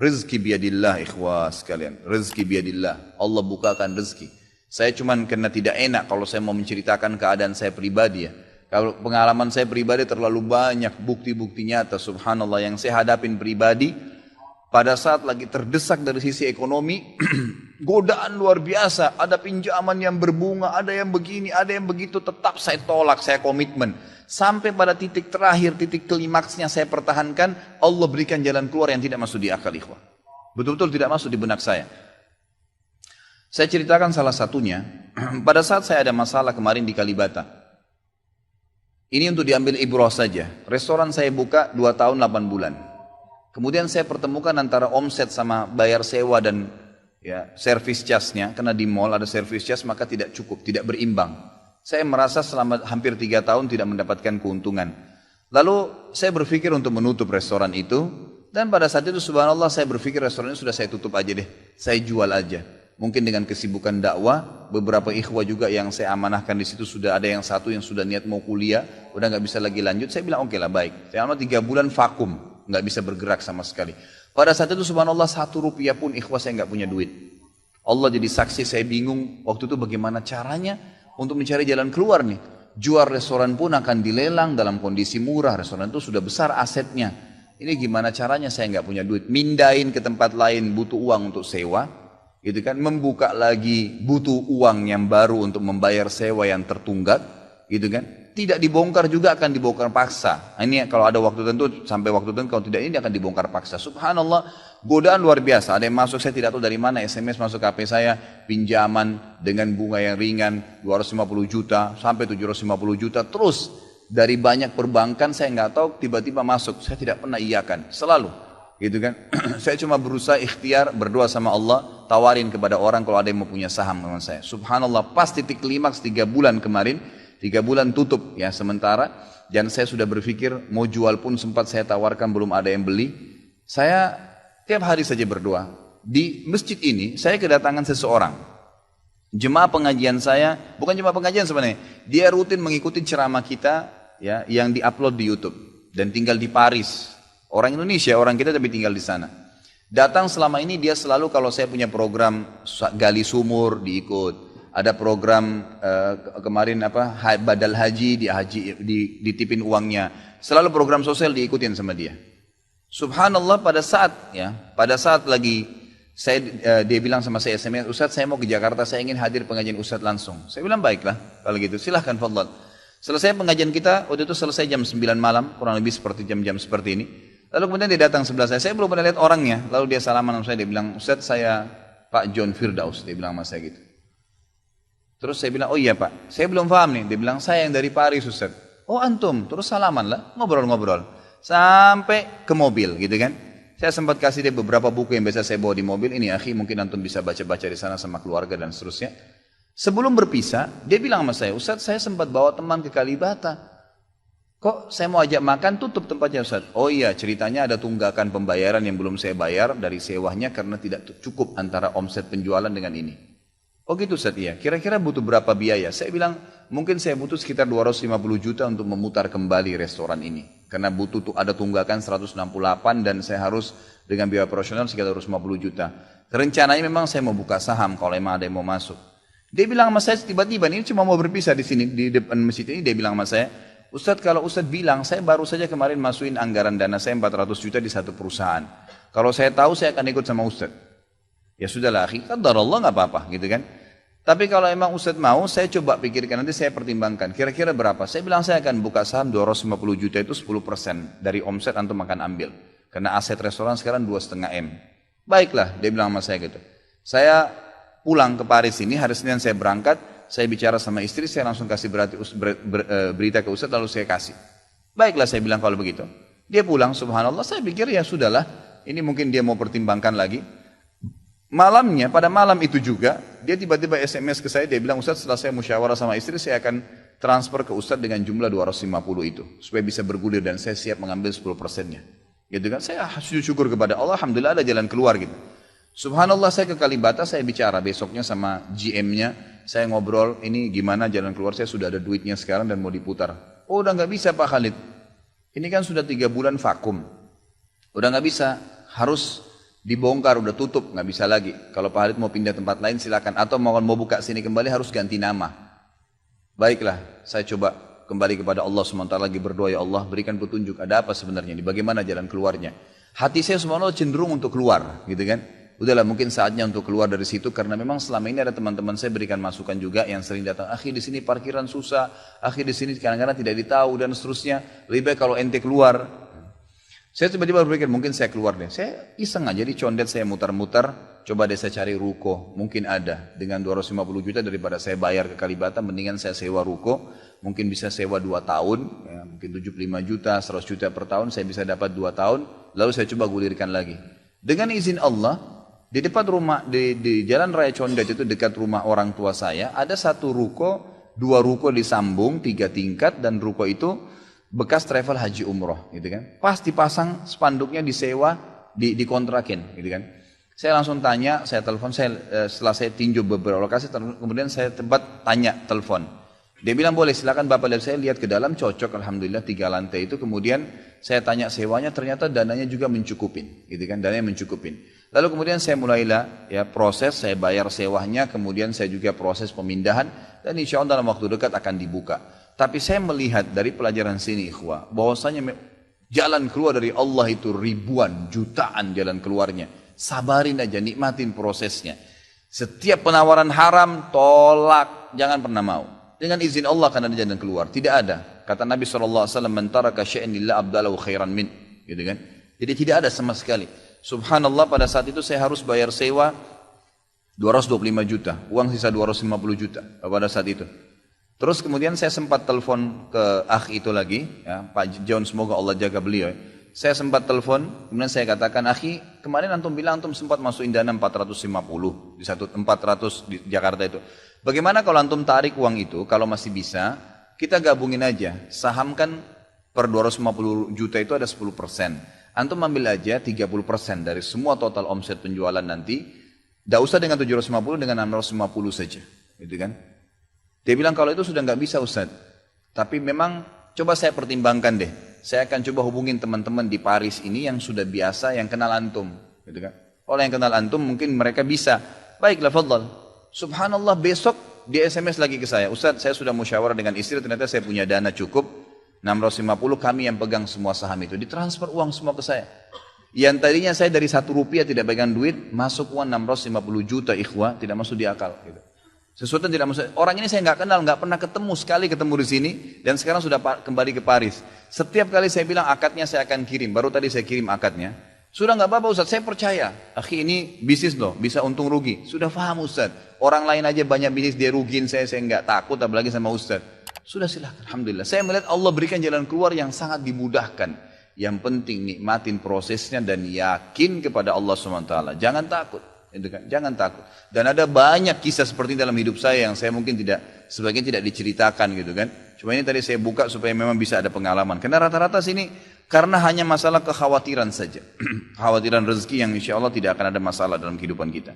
Rezeki biadillah ikhwas sekalian. Rezeki biadillah. Allah bukakan rezeki. Saya cuman karena tidak enak kalau saya mau menceritakan keadaan saya pribadi ya. Kalau pengalaman saya pribadi terlalu banyak bukti-bukti nyata subhanallah yang saya hadapin pribadi. Pada saat lagi terdesak dari sisi ekonomi, godaan luar biasa. Ada pinjaman yang berbunga, ada yang begini, ada yang begitu. Tetap saya tolak, saya komitmen. Sampai pada titik terakhir, titik klimaksnya saya pertahankan. Allah berikan jalan keluar yang tidak masuk di akal ikhwah. Betul-betul tidak masuk di benak saya. Saya ceritakan salah satunya. Pada saat saya ada masalah kemarin di Kalibata. Ini untuk diambil ibrah saja. Restoran saya buka 2 tahun 8 bulan. Kemudian saya pertemukan antara omset sama bayar sewa dan ya, service charge-nya. Karena di mall ada service charge maka tidak cukup, tidak berimbang. Saya merasa selama hampir 3 tahun tidak mendapatkan keuntungan. Lalu saya berpikir untuk menutup restoran itu. Dan pada saat itu subhanallah saya berpikir restoran ini sudah saya tutup aja deh. Saya jual aja. Mungkin dengan kesibukan dakwah, beberapa ikhwah juga yang saya amanahkan di situ sudah ada yang satu yang sudah niat mau kuliah, udah nggak bisa lagi lanjut. Saya bilang oke lah baik. Selama 3 bulan vakum, nggak bisa bergerak sama sekali. Pada saat itu subhanallah 1 rupiah pun ikhwah saya nggak punya duit. Allah jadi saksi saya bingung waktu itu bagaimana caranya untuk mencari jalan keluar nih. Jual restoran pun akan dilelang dalam kondisi murah. Restoran itu sudah besar asetnya. Ini gimana caranya saya nggak punya duit. Mindahin ke tempat lain butuh uang untuk sewa. Gitu kan, membuka lagi butuh uang yang baru untuk membayar sewa yang tertunggak, gitu kan. Tidak dibongkar juga akan dibongkar paksa. Ini kalau ada waktu tentu sampai waktu tentu, kalau tidak ini akan dibongkar paksa. Subhanallah, godaan luar biasa. Ada yang masuk saya tidak tahu dari mana, SMS masuk ke HP saya, pinjaman dengan bunga yang ringan 250 juta sampai 750 juta terus dari banyak perbankan saya nggak tahu tiba-tiba masuk. Saya tidak pernah iyakan, selalu. Gitu kan, saya cuma berusaha ikhtiar berdoa sama Allah, tawarin kepada orang kalau ada yang mau punya saham dengan saya. Subhanallah, pas titik klimaks 3 bulan kemarin, 3 bulan tutup ya sementara, dan saya sudah berpikir mau jual pun sempat saya tawarkan belum ada yang beli. Saya tiap hari saja berdoa. Di masjid ini saya kedatangan seseorang, jemaah pengajian saya, bukan jemaah pengajian sebenarnya, dia rutin mengikuti ceramah kita ya yang diupload di YouTube dan tinggal di Paris. Orang Indonesia, orang kita tapi tinggal di sana. Datang selama ini dia selalu kalau saya punya program gali sumur diikut. Ada program kemarin badal haji, ditipin uangnya. Selalu program sosial diikutin sama dia. Subhanallah pada saat lagi dia bilang sama saya SMS, Ustadz saya mau ke Jakarta, saya ingin hadir pengajian Ustadz langsung. Saya bilang baiklah kalau gitu silahkan fadlan. Selesai pengajian kita, waktu itu selesai jam 9 malam, kurang lebih seperti jam-jam seperti ini. Lalu kemudian dia datang sebelah saya belum pernah lihat orangnya. Lalu dia salaman sama saya, dia bilang, Ustadz saya Pak John Firdaus, dia bilang sama saya gitu. Terus saya bilang, oh iya Pak, saya belum paham nih. Dia bilang, saya yang dari Paris Ustadz. Oh antum, terus salaman lah, ngobrol-ngobrol. Sampai ke mobil gitu kan. Saya sempat kasih dia beberapa buku yang biasa saya bawa di mobil. Ini akhi mungkin antum bisa baca-baca di sana sama keluarga dan seterusnya. Sebelum berpisah, dia bilang sama saya, Ustadz saya sempat bawa teman ke Kalibata. Kok saya mau ajak makan tutup tempatnya Ustaz? Oh iya ceritanya ada tunggakan pembayaran yang belum saya bayar dari sewanya karena tidak cukup antara omset penjualan dengan ini. Oh gitu Ustaz iya. Kira-kira butuh berapa biaya? Saya bilang mungkin saya butuh sekitar 250 juta untuk memutar kembali restoran ini. Karena butuh ada tunggakan 168 dan saya harus dengan biaya operasional sekitar 250 juta. Rencananya memang saya mau buka saham kalau memang ada yang mau masuk. Dia bilang sama saya tiba-tiba ini cuma mau berpisah di sini di depan masjid ini dia bilang sama saya, Ustadz kalau Ustadz bilang, saya baru saja kemarin masukin anggaran dana saya 400 juta di satu perusahaan. Kalau saya tahu saya akan ikut sama Ustadz. Ya sudahlah akhi, qadarullah nggak apa-apa gitu kan. Tapi kalau emang Ustadz mau, saya coba pikirkan nanti saya pertimbangkan. Kira-kira berapa? Saya bilang saya akan buka saham 250 juta itu 10% dari omset antum akan ambil. Karena aset restoran sekarang 2,5 M. Baiklah, dia bilang sama saya gitu. Saya pulang ke Paris ini, hari Senin saya berangkat. Saya bicara sama istri, saya langsung kasih berita ke Ustadz, lalu saya kasih. Baiklah saya bilang kalau begitu. Dia pulang, subhanallah, saya pikir ya sudahlah. Ini mungkin dia mau pertimbangkan lagi. Malamnya, pada malam itu juga, dia tiba-tiba SMS ke saya, dia bilang, Ustadz setelah saya musyawarah sama istri, saya akan transfer ke Ustadz dengan jumlah 250 itu. Supaya bisa bergulir dan saya siap mengambil 10%-nya. Gitu kan, saya syukur kepada Allah, alhamdulillah ada jalan keluar gitu. Subhanallah saya ke Kalibata, saya bicara besoknya sama GM-nya. Saya ngobrol, ini gimana jalan keluar, saya sudah ada duitnya sekarang dan mau diputar. Oh udah gak bisa Pak Khalid. Ini kan sudah 3 bulan vakum. Udah gak bisa, harus Dibongkar, udah tutup, nggak bisa lagi. Kalau Pak Halid mau pindah tempat lain silakan. Atau mau buka sini kembali harus ganti nama. Baiklah, saya coba kembali kepada Allah SWT lagi berdoa, ya Allah berikan petunjuk, ada apa sebenarnya ini, bagaimana jalan keluarnya. Hati saya subhanallah cenderung untuk keluar, gitu kan. Udahlah mungkin saatnya untuk keluar dari situ, karena memang selama ini ada teman-teman saya berikan masukan juga yang sering datang, akhi di sini parkiran susah, akhi di sini kadang-kadang tidak ditahu dan seterusnya, lebih baik kalau ente keluar. Saya tiba-tiba berpikir mungkin saya keluar deh, saya iseng aja di condet saya mutar-mutar, coba deh saya cari ruko, mungkin ada, dengan 250 juta daripada saya bayar ke Kalibata, mendingan saya sewa ruko, mungkin bisa sewa 2 tahun, ya, mungkin 75 juta, 100 juta per tahun, saya bisa dapat 2 tahun, lalu saya coba gulirkan lagi. Dengan izin Allah, di depan rumah, di Jalan Raya Condet itu dekat rumah orang tua saya, ada satu ruko, 2 ruko disambung, 3 tingkat, dan ruko itu bekas travel haji umroh, gitu kan. Pas dipasang spanduknya disewa, dikontrakin, gitu kan. Saya langsung tanya, saya telepon, setelah saya tinjau beberapa lokasi, kemudian saya telepon. Dia bilang boleh, silakan Bapak lihat, saya lihat ke dalam, cocok, alhamdulillah 3 lantai itu. Kemudian saya tanya sewanya, ternyata dananya juga mencukupin, gitu kan, dananya mencukupin. Lalu kemudian saya mulailah ya proses, saya bayar sewanya, kemudian saya juga proses pemindahan, dan insya Allah dalam waktu dekat akan dibuka. Tapi saya melihat dari pelajaran sini ikhwah, bahwasanya jalan keluar dari Allah itu ribuan, jutaan jalan keluarnya. Sabarin aja, nikmatin prosesnya. Setiap penawaran haram, tolak, jangan pernah mau. Dengan izin Allah akan ada jalan keluar. Tidak ada. Kata Nabi SAW, "Man taraka syai'an lillah abdalahu khairan min." Gitu kan? Jadi tidak ada sama sekali. Subhanallah, pada saat itu saya harus bayar sewa 225 juta. Uang sisa 250 juta pada saat itu. Terus kemudian saya sempat telepon ke akh itu lagi, ya, Pak John, semoga Allah jaga beliau. Saya sempat telepon, kemudian saya katakan, akhi, kemarin antum bilang antum sempat masukin dana 450 di 400 di Jakarta itu. Bagaimana kalau antum tarik uang itu, kalau masih bisa, kita gabungin aja, sahamkan per 250 juta itu ada 10%. Antum ambil aja 30% dari semua total omset penjualan nanti, tidak usah dengan 750, dengan 650 saja, gitu kan? Dia bilang kalau itu sudah nggak bisa Ustaz, tapi memang coba saya pertimbangkan deh. Saya akan coba hubungin teman-teman di Paris ini yang sudah biasa, yang kenal antum, gitu kan? Kalau yang kenal antum mungkin mereka bisa. Baiklah, fadhal. Subhanallah, besok dia SMS lagi ke saya, Ustaz, saya sudah musyawarah dengan istri, ternyata saya punya dana cukup. 650, kami yang pegang semua saham itu, ditransfer uang semua ke saya. Yang tadinya saya dari 1 rupiah tidak pegang duit, masuk uang 650 juta ikhwah, tidak masuk di akal. Gitu. Sesuatu yang tidak masuk. Orang ini saya nggak kenal, nggak pernah ketemu, sekali ketemu di sini, dan sekarang sudah kembali ke Paris. Setiap kali saya bilang akadnya saya akan kirim, baru tadi saya kirim akadnya. Sudah nggak apa-apa Ustaz, saya percaya. Akhi ini bisnis loh, bisa untung rugi. Sudah paham Ustaz. Orang lain aja banyak bisnis dia rugiin saya nggak takut, apalagi sama Ustaz. Sudah silakan, alhamdulillah. Saya melihat Allah berikan jalan keluar yang sangat dimudahkan. Yang penting nikmatin prosesnya dan yakin kepada Allah SWT. Jangan takut, gitu kan? Jangan takut. Dan ada banyak kisah seperti dalam hidup saya yang saya mungkin sebagian tidak diceritakan, gitu kan? Cuma ini tadi saya buka supaya memang bisa ada pengalaman. Karena rata-rata sini karena hanya masalah kekhawatiran saja, kekhawatiran rezeki yang insya Allah tidak akan ada masalah dalam kehidupan kita.